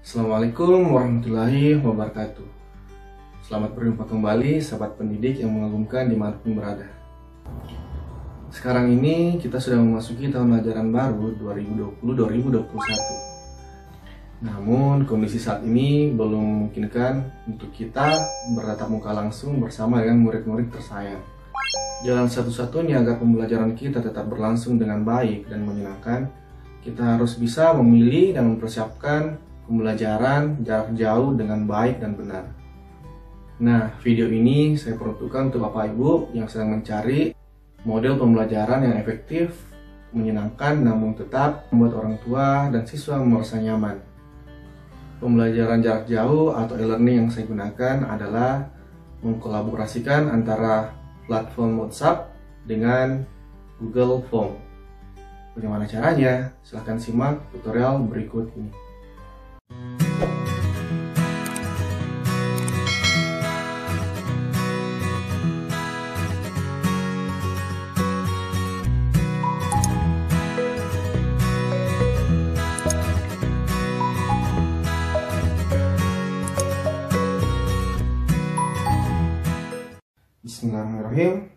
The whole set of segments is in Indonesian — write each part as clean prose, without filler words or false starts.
Assalamualaikum warahmatullahi wabarakatuh. Selamat berjumpa kembali sahabat pendidik yang mengagumkan dimanapun berada. Sekarang ini kita sudah memasuki tahun ajaran baru 2020-2021. Namun kondisi saat ini belum memungkinkan untuk kita bertatap muka langsung bersama dengan murid-murid tersayang. Jalan satu-satunya agar pembelajaran kita tetap berlangsung dengan baik dan menyenangkan, kita harus bisa memilih dan mempersiapkan pembelajaran jarak jauh dengan baik dan benar. Nah, video ini saya peruntukkan untuk Bapak Ibu yang sedang mencari model pembelajaran yang efektif, menyenangkan namun tetap membuat orang tua dan siswa merasa nyaman. Pembelajaran jarak jauh atau e-learning yang saya gunakan adalah mengkolaborasikan antara platform WhatsApp dengan Google Form. Bagaimana caranya? Silahkan simak tutorial berikut ini. Bismillahirrahmanirrahim.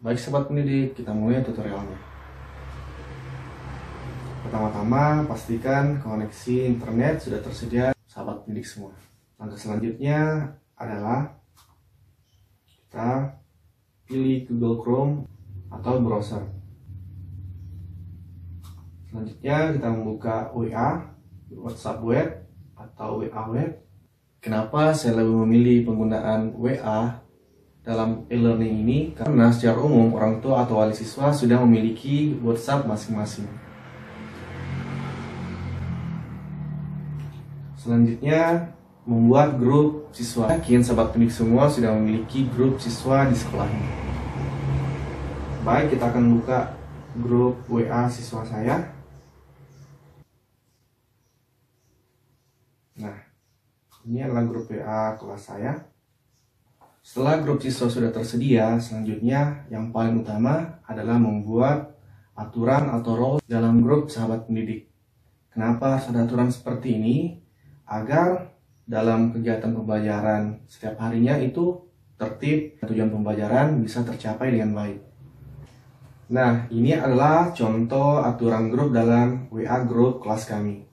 Baik sahabat pendidik, kita mulai tutorialnya. Pertama-tama pastikan koneksi internet sudah tersedia sahabat pendidik semua. Langkah selanjutnya adalah kita pilih Google Chrome atau browser. Selanjutnya kita membuka WA, WhatsApp web atau WA web. Kenapa saya lebih memilih penggunaan WA dalam e-learning ini? Karena secara umum orang tua atau wali siswa sudah memiliki WhatsApp masing-masing. Selanjutnya, membuat grup siswa. Yakin sahabat pendidik semua sudah memiliki grup siswa di sekolahnya. Baik, kita akan buka grup WA siswa saya. Nah, ini adalah grup WA kelas saya. Setelah grup siswa sudah tersedia, selanjutnya yang paling utama adalah membuat aturan atau role dalam grup sahabat pendidik. Kenapa harus ada aturan seperti ini? Agar dalam kegiatan pembelajaran setiap harinya itu tertib, tujuan pembelajaran bisa tercapai dengan baik. Nah, ini adalah contoh aturan grup dalam WA grup kelas kami.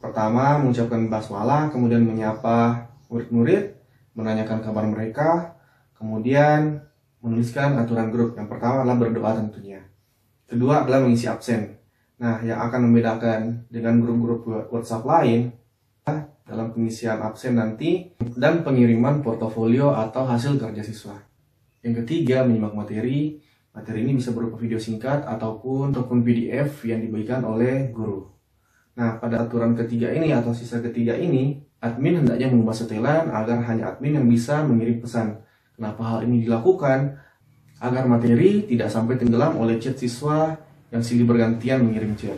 Pertama, mengucapkan basmalah, kemudian menyapa murid-murid, menanyakan kabar mereka, kemudian menuliskan aturan grup. Yang pertama adalah berdoa tentunya. Kedua adalah mengisi absen. Nah, yang akan membedakan dengan grup-grup WhatsApp lain dalam pengisian absen nanti dan pengiriman portofolio atau hasil kerja siswa. Yang ketiga, menyimak materi. Materi ini bisa berupa video singkat ataupun PDF yang diberikan oleh guru. Nah, pada aturan ketiga ini atau sisa ketiga ini, admin hendaknya mengubah setelan agar hanya admin yang bisa mengirim pesan. Kenapa hal ini dilakukan? Agar materi tidak sampai tenggelam oleh chat siswa yang silih bergantian mengirim chat.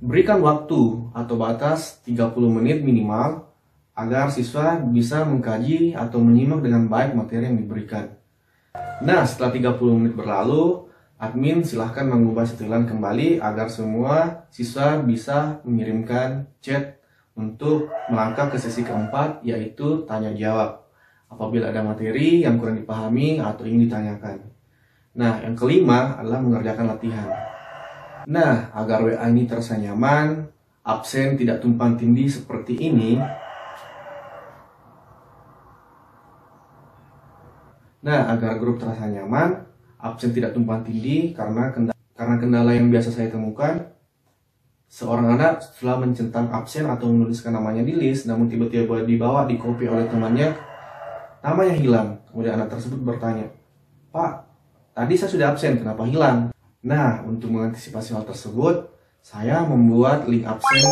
Berikan waktu atau batas 30 menit minimal agar siswa bisa mengkaji atau menyimak dengan baik materi yang diberikan. Nah, setelah 30 menit berlalu, admin silahkan mengubah setelan kembali agar semua siswa bisa mengirimkan chat untuk melangkah ke sesi keempat, yaitu tanya jawab apabila ada materi yang kurang dipahami atau ingin ditanyakan. Nah, yang kelima adalah mengerjakan latihan. Nah, agar WA ini terasa nyaman, absen tidak tumpang tindih seperti ini. Nah, agar grup terasa nyaman, absen tidak tumpang tindih karena kendala yang biasa saya temukan. Seorang anak setelah mencentang absen atau menuliskan namanya di list, namun tiba-tiba dibawa di copy oleh temannya, namanya hilang. Kemudian anak tersebut bertanya, "Pak, tadi saya sudah absen, kenapa hilang?" Nah, untuk mengantisipasi hal tersebut, saya membuat link absen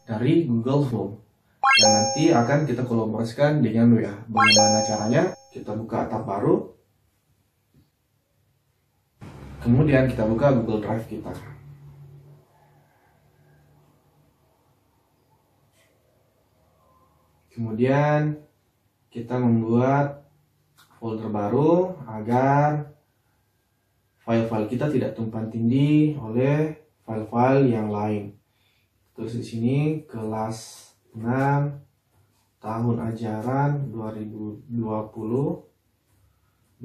dari Google Form yang nanti akan kita kolaborasikan dengan WA. Bagaimana caranya? Kita buka tab baru, kemudian kita buka Google Drive kita. Kemudian kita membuat folder baru agar file-file kita tidak tumpang tindih oleh file-file yang lain. Terus di sini kelas 6 tahun ajaran 2020-2021.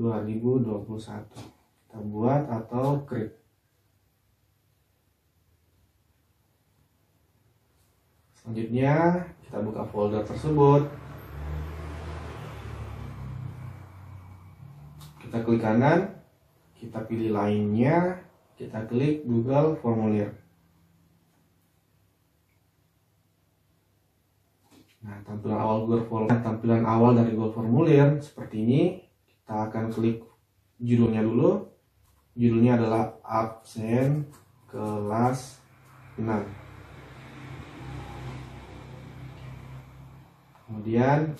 Kita buat atau create. Selanjutnya kita buka folder tersebut. Kita klik kanan, kita pilih lainnya, kita klik Google Formulir. Nah, tampilan awal dari Google Formulir seperti ini. Kita akan klik judulnya dulu. Judulnya adalah absen kelas 6. Kemudian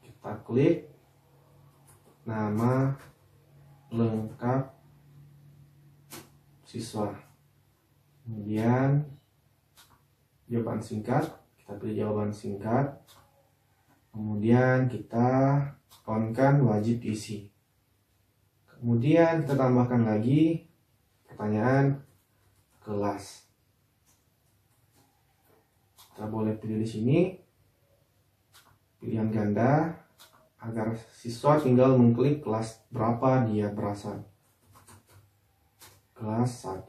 kita klik nama lengkap siswa. Kemudian jawaban singkat, kita pilih jawaban singkat. Kemudian kita on-kan wajib isi. Kemudian kita tambahkan lagi pertanyaan kelas. Kita boleh pilih di sini pilihan ganda agar siswa tinggal mengklik kelas berapa dia berasal. Kelas 1,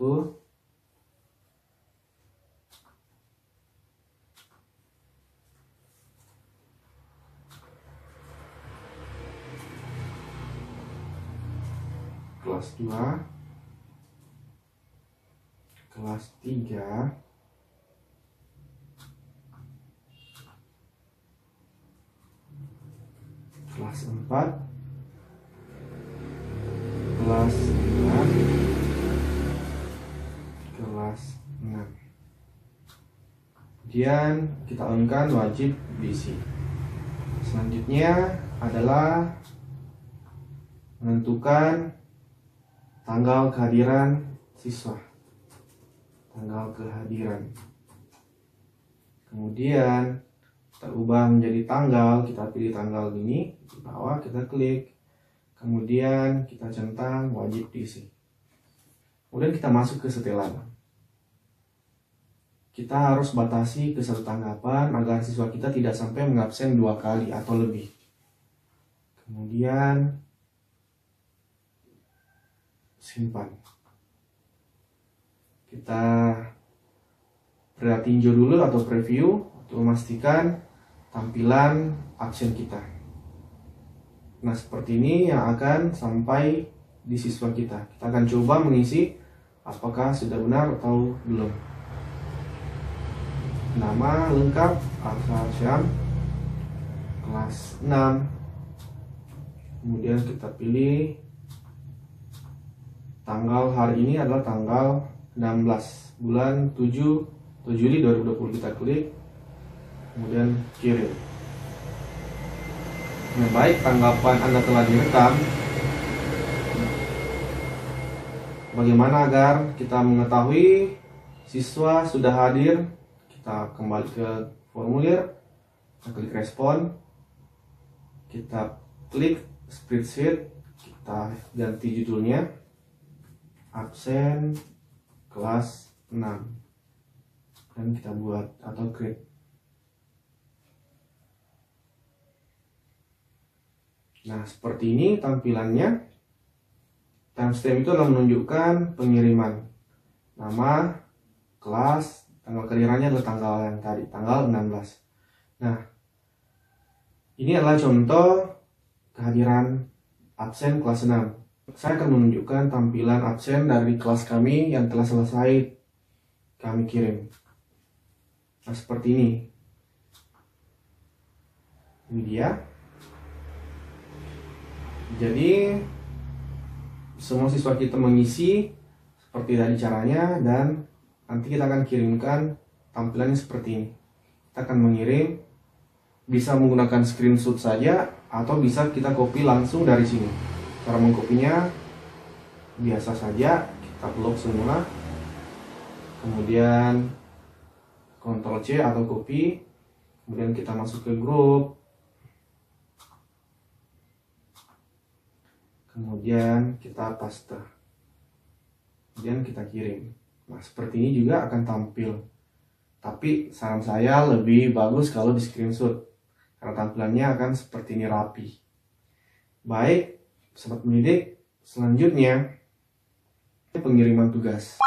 kelas 2, kelas 3, kelas 4, kelas 5, kelas 6. Kemudian kita on-kan wajib diisi. Selanjutnya adalah menentukan tanggal kehadiran siswa. Tanggal kehadiran. Kemudian kita ubah menjadi tanggal, kita pilih tanggal ini, di bawah kita klik. Kemudian kita centang wajib diisi. Kemudian kita masuk ke setelan. Kita harus batasi ke satu tanggapan agar siswa kita tidak sampai mengabsen 2 kali atau lebih. Kemudian simpan. Kita tinjau dulu atau preview untuk memastikan tampilan absen kita. Nah, seperti ini yang akan sampai di siswa kita. Kita akan coba mengisi apakah sudah benar atau belum. Nama lengkap Afsar Syam, kelas 6. Kemudian kita pilih tanggal hari ini adalah tanggal 16 bulan 7 Juli 2020. Kita klik, kemudian kirim. Nah, baik tanggapan Anda telah direkam. Bagaimana agar kita mengetahui siswa sudah hadir? Kita kembali ke formulir, kita klik respon, kita klik spreadsheet, kita ganti judulnya absen kelas 6 dan kita buat atau create. Nah, seperti ini tampilannya. Timestamp itu adalah menunjukkan pengiriman nama, kelas, tanggal kehadirannya adalah tanggal yang tadi, tanggal 16. Nah, ini adalah contoh kehadiran absen kelas 6. Saya akan menunjukkan tampilan absen dari kelas kami yang telah selesai kami kirim. Nah, seperti ini. Ini dia. Jadi semua siswa kita mengisi seperti tadi caranya, dan nanti kita akan kirimkan tampilannya seperti ini. Kita akan mengirim, bisa menggunakan screenshot saja atau bisa kita copy langsung dari sini. Cara mengkopinya biasa saja, kita blok semula, kemudian Ctrl C atau copy, kemudian kita masuk ke grup, kemudian kita paste, kemudian kita kirim. Nah, seperti ini juga akan tampil Tapi saran saya lebih bagus kalau di screenshot, karena tampilannya akan seperti ini rapi. Baik, sobat pendidik, selanjutnya pengiriman tugas.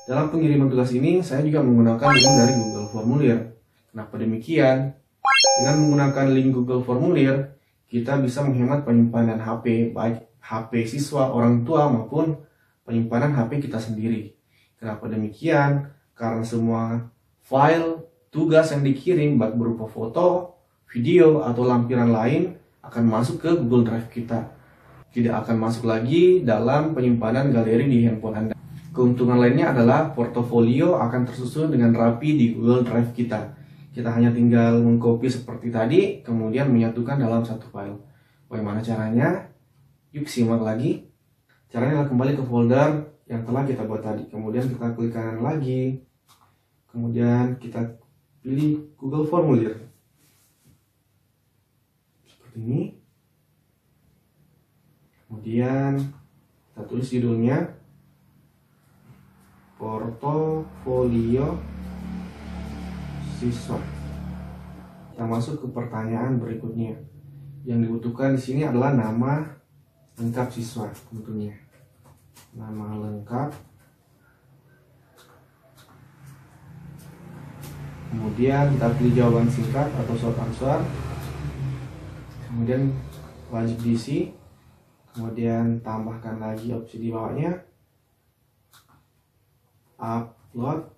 Dalam pengiriman tugas ini saya juga menggunakan link dari Google Formulir. Kenapa demikian? Dengan menggunakan link Google Formulir, kita bisa menghemat penyimpanan HP, baik HP siswa, orang tua, maupun penyimpanan HP kita sendiri. Kenapa demikian? Karena semua file tugas yang dikirim, baik berupa foto, video, atau lampiran lain, akan masuk ke Google Drive kita. Tidak akan masuk lagi dalam penyimpanan galeri di handphone Anda. Keuntungan lainnya adalah portofolio akan tersusun dengan rapi di Google Drive kita. Kita hanya tinggal mengcopy seperti tadi, kemudian menyatukan dalam satu file. Bagaimana caranya? Yuk simak lagi. Caranya adalah kembali ke folder yang telah kita buat tadi. Kemudian kita klik kanan lagi. Kemudian kita pilih Google Formulir. Seperti ini. Kemudian kita tulis judulnya portofolio siswa. Kita masuk ke pertanyaan berikutnya. Yang dibutuhkan di sini adalah nama lengkap siswa tentunya. Nama lengkap. Kemudian kita pilih jawaban singkat atau short answer. Kemudian wajib diisi. Kemudian tambahkan lagi opsi di bawahnya, upload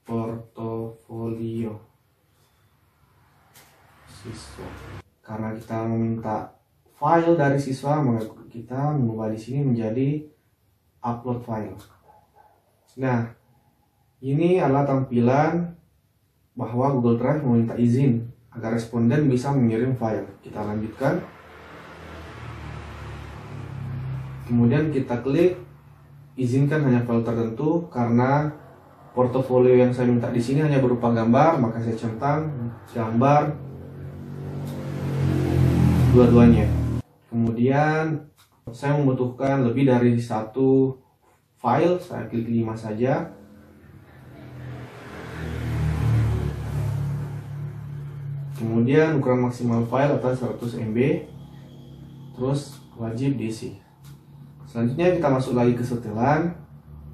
portofolio siswa. Karena kita meminta file dari siswa, maka kita mengubah di sini menjadi upload file. Nah, ini adalah tampilan bahwa Google Drive meminta izin agar responden bisa mengirim file. Kita lanjutkan. Kemudian kita klik izinkan hanya file tertentu, karena portofolio yang saya minta di sini hanya berupa gambar, maka saya centang gambar dua-duanya. Kemudian saya membutuhkan lebih dari satu file, saya klik 5 saja. Kemudian ukuran maksimal file adalah 100 MB, terus wajib diisi. Selanjutnya kita masuk lagi ke setelan.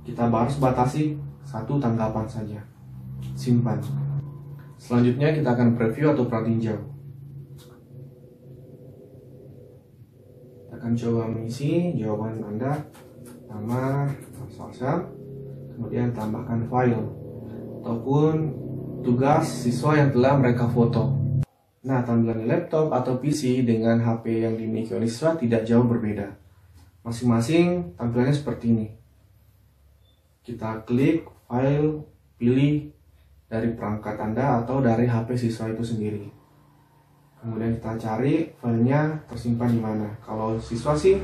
Kita harus batasi satu tanggapan saja. Simpan. Selanjutnya kita akan preview atau pratinjau. Kita akan coba mengisi jawaban Anda, nama, asal, kemudian tambahkan file ataupun tugas siswa yang telah mereka foto. Nah, tampilan laptop atau PC dengan HP yang dimiliki oleh siswa tidak jauh berbeda. Masing-masing tampilannya seperti ini. Kita klik file, pilih dari perangkat Anda atau dari HP siswa itu sendiri. Kemudian kita cari filenya tersimpan di mana. Kalau siswa sih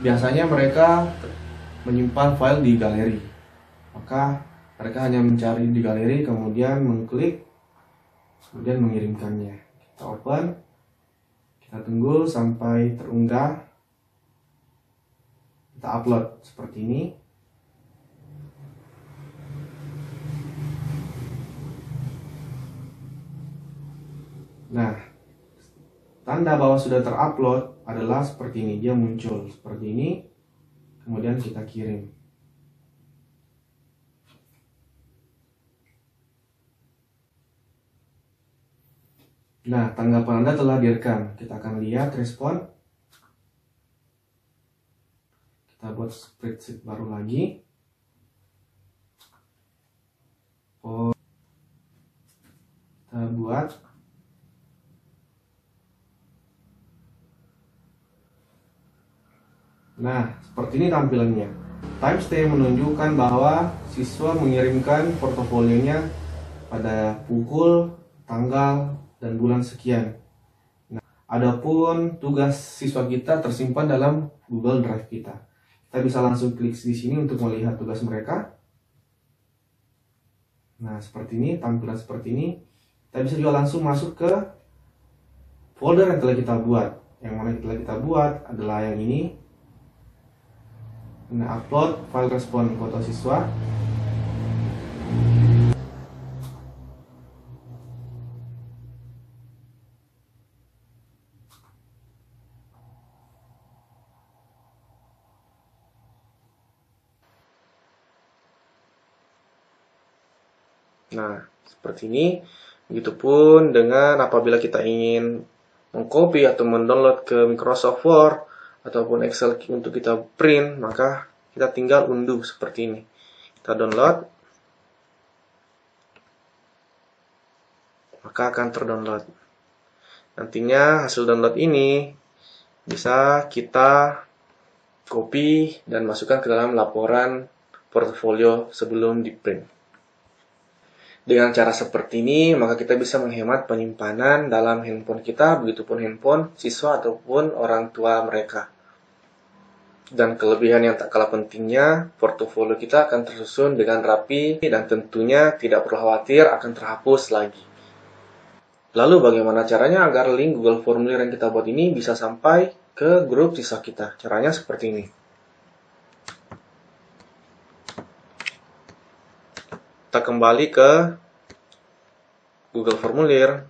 biasanya mereka menyimpan file di galeri. Maka mereka hanya mencari di galeri, kemudian mengklik, kemudian mengirimkannya. Kita open, kita tunggu sampai terunggah. Kita upload seperti ini. Nah, tanda bahwa sudah terupload adalah seperti ini. Dia muncul seperti ini. Kemudian kita kirim. Nah, tanggapan Anda telah direkam. Kita akan lihat respon. Kita buat spreadsheet baru lagi. Kita buat. Nah, seperti ini tampilannya. Timestamp menunjukkan bahwa siswa mengirimkan portofolionya pada pukul, tanggal, dan bulan sekian. Nah, adapun tugas siswa kita tersimpan dalam Google Drive kita. Kita bisa langsung klik di sini untuk melihat tugas mereka. Nah, seperti ini, tampilan seperti ini. Kita bisa juga langsung masuk ke folder yang telah kita buat. Yang mana yang telah kita buat adalah yang ini. Nah, upload file respon foto siswa. Nah, seperti ini. Begitupun dengan apabila kita ingin mengcopy atau mendownload ke Microsoft Word ataupun Excel untuk kita print, maka kita tinggal unduh seperti ini. Kita download, maka akan terdownload. Nantinya hasil download ini bisa kita copy dan masukkan ke dalam laporan portofolio sebelum di print. Dengan cara seperti ini, maka kita bisa menghemat penyimpanan dalam handphone kita, begitupun handphone siswa ataupun orang tua mereka. Dan kelebihan yang tak kalah pentingnya, portofolio kita akan tersusun dengan rapi dan tentunya tidak perlu khawatir akan terhapus lagi. Lalu bagaimana caranya agar link Google Formulir yang kita buat ini bisa sampai ke grup siswa kita? Caranya seperti ini. Kita kembali ke Google Formulir,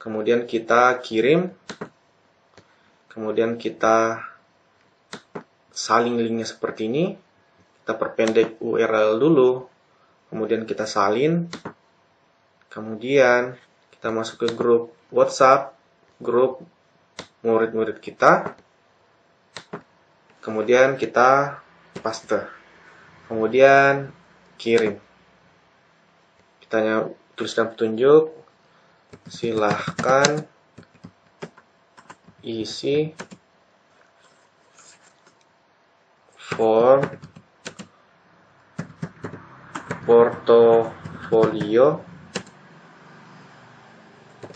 kemudian kita kirim, kemudian kita salin linknya seperti ini, kita perpendek URL dulu, kemudian kita salin, kemudian kita masuk ke grup WhatsApp, grup murid-murid kita, kemudian kita paste, kemudian kirim. Kita tuliskan petunjuk, silahkan isi form portofolio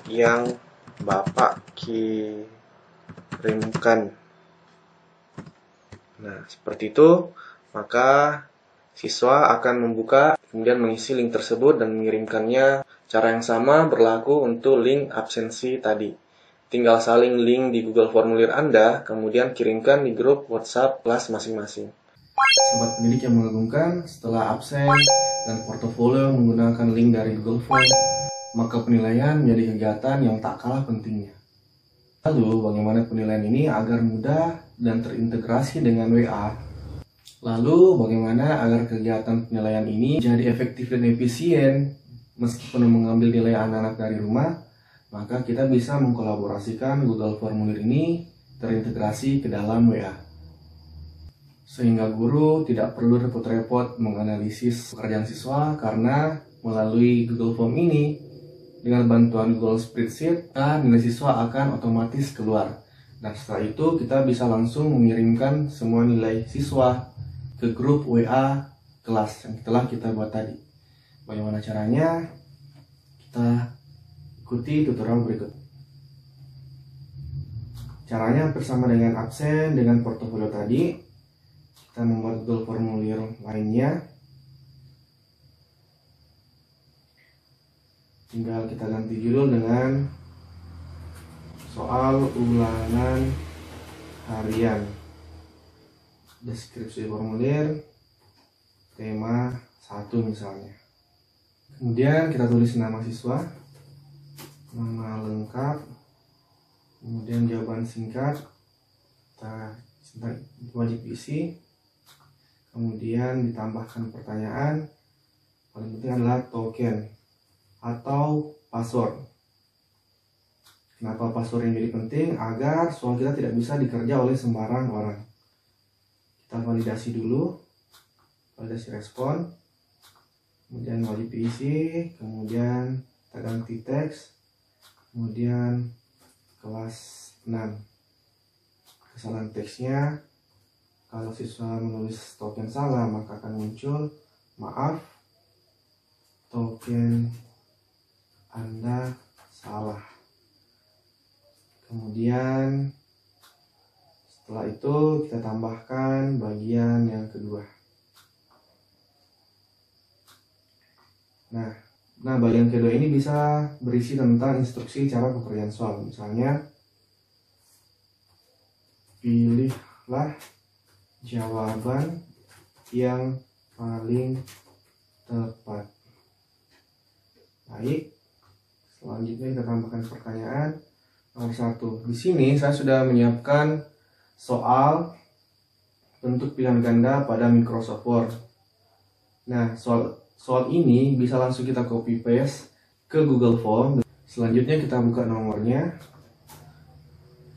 yang Bapak kirimkan. Nah, seperti itu, maka siswa akan membuka, kemudian mengisi link tersebut dan mengirimkannya. Cara yang sama berlaku untuk link absensi tadi. Tinggal salin link di Google Formulir Anda, kemudian kirimkan di grup WhatsApp kelas masing-masing. Sobat pendidik yang mengagumkan, setelah absen dan portofolio menggunakan link dari Google Form, maka penilaian menjadi kegiatan yang tak kalah pentingnya. Lalu, bagaimana penilaian ini agar mudah dan terintegrasi dengan WA? Lalu, bagaimana agar kegiatan penilaian ini jadi efektif dan efisien meskipun mengambil nilai anak-anak dari rumah? Maka kita bisa mengkolaborasikan Google Formulir ini terintegrasi ke dalam WA. Sehingga guru tidak perlu repot-repot menganalisis pekerjaan siswa karena melalui Google Form ini, dengan bantuan Google Spreadsheet, nilai siswa akan otomatis keluar. Dan setelah itu kita bisa langsung mengirimkan semua nilai siswa ke grup WA kelas yang telah kita buat tadi. Bagaimana caranya? Kita ikuti tutorial berikut. Caranya bersama dengan absen dengan portofolio tadi. Kita membuat Google Formulir lainnya. Tinggal kita ganti judul dengan soal ulangan harian. Deskripsi formulir tema 1 misalnya. Kemudian kita tulis nama siswa, nama lengkap, kemudian jawaban singkat, kita wajib isi, kemudian ditambahkan pertanyaan. Paling penting adalah token atau password. Kenapa password ini jadi penting? Agar soal kita tidak bisa dikerja oleh sembarang orang. Kita validasi dulu, validasi respon, kemudian wajib isi, kemudian kita ganti teks, kemudian kelas 6. Kesalahan teksnya, kalau siswa menulis token salah maka akan muncul, maaf, token Anda salah. Kemudian setelah itu kita tambahkan bagian yang kedua. Nah, bagian kedua ini bisa berisi tentang instruksi cara pekerjaan soal. Misalnya, pilihlah jawaban yang paling tepat. Baik, selanjutnya kita tambahkan pertanyaan nomor 1. Di sini saya sudah menyiapkan soal bentuk pilihan ganda pada Microsoft Word. Nah, soal soal ini bisa langsung kita copy paste ke Google Form. Selanjutnya kita buka nomornya,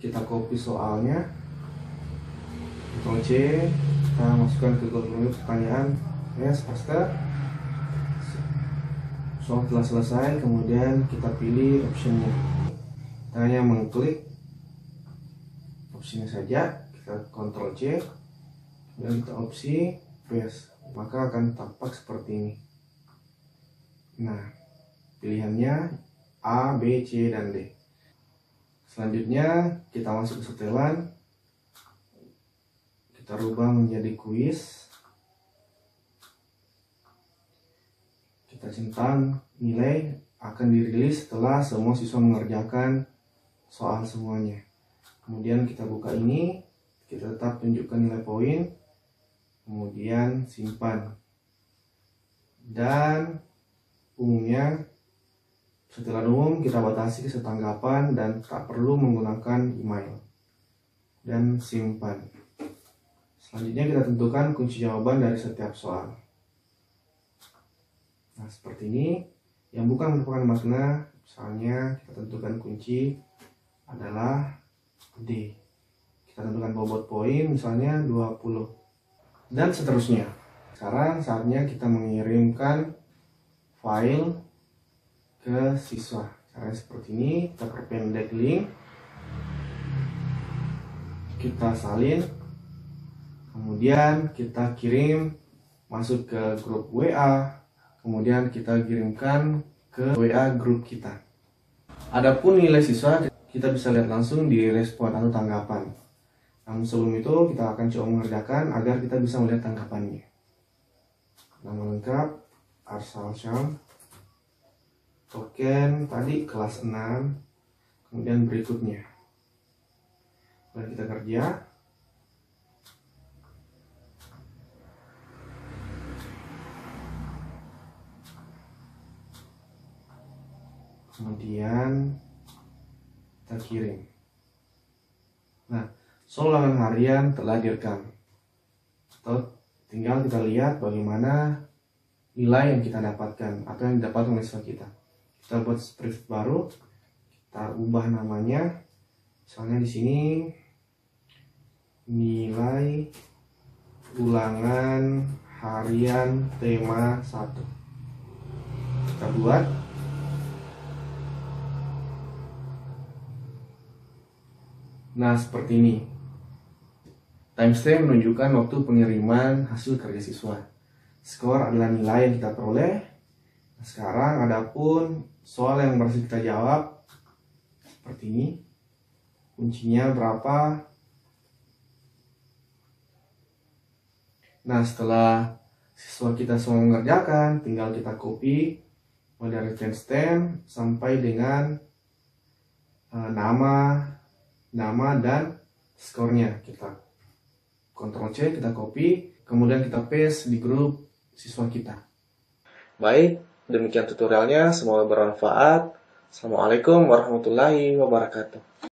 kita copy soalnya, Ctrl C, kita masukkan ke Google Form pertanyaan, yes, paste. Soal telah selesai, kemudian kita pilih optionnya. Kita hanya mengklik opsinya saja, kita Ctrl C, kemudian kita opsi paste, maka akan tampak seperti ini. Nah, pilihannya A, B, C, dan D. Selanjutnya kita masuk ke setelan, kita rubah menjadi kuis. Kita centang nilai akan dirilis setelah semua siswa mengerjakan soal semuanya. Kemudian kita buka ini, kita tetap tunjukkan nilai poin, kemudian simpan. Dan umumnya setelan umum kita batasi ke setanggapan dan tak perlu menggunakan email. Dan simpan. Selanjutnya kita tentukan kunci jawaban dari setiap soal. Nah, seperti ini. Yang bukan merupakan makna, misalnya kita tentukan kunci adalah D. Kita tentukan bobot poin misalnya 20. Dan seterusnya. Sekarang saatnya kita mengirimkan file ke siswa. Caranya seperti ini, kita perpendek link, kita salin, kemudian kita kirim masuk ke grup WA, kemudian kita kirimkan ke WA grup kita. Adapun nilai siswa kita bisa lihat langsung di respon atau tanggapan. Namun sebelum itu kita akan coba mengerjakan agar kita bisa melihat tanggapannya. Nama lengkap Arsal Syam, token tadi kelas 6, kemudian berikutnya. Mari kita kerja. Kemudian kita kirim. Nah, soal ulangan harian telah direkam. Tinggal kita lihat bagaimana nilai yang kita dapatkan atau yang didapatkan oleh siswa kita. Kita buat spreadsheet baru, kita ubah namanya. Misalnya di sini nilai ulangan harian tema 1. Kita buat. Nah, seperti ini. Timestamp menunjukkan waktu pengiriman hasil kerja siswa. Skor adalah nilai yang kita peroleh. Nah, sekarang adapun soal yang berhasil kita jawab seperti ini. Kuncinya berapa? Nah, setelah siswa kita semua mengerjakan, tinggal kita copy mulai dari timestamp sampai dengan nama dan skornya. Kita Ctrl C, kita copy, kemudian kita paste di grup siswa kita. Baik, demikian tutorialnya, semoga bermanfaat. Assalamualaikum warahmatullahi wabarakatuh.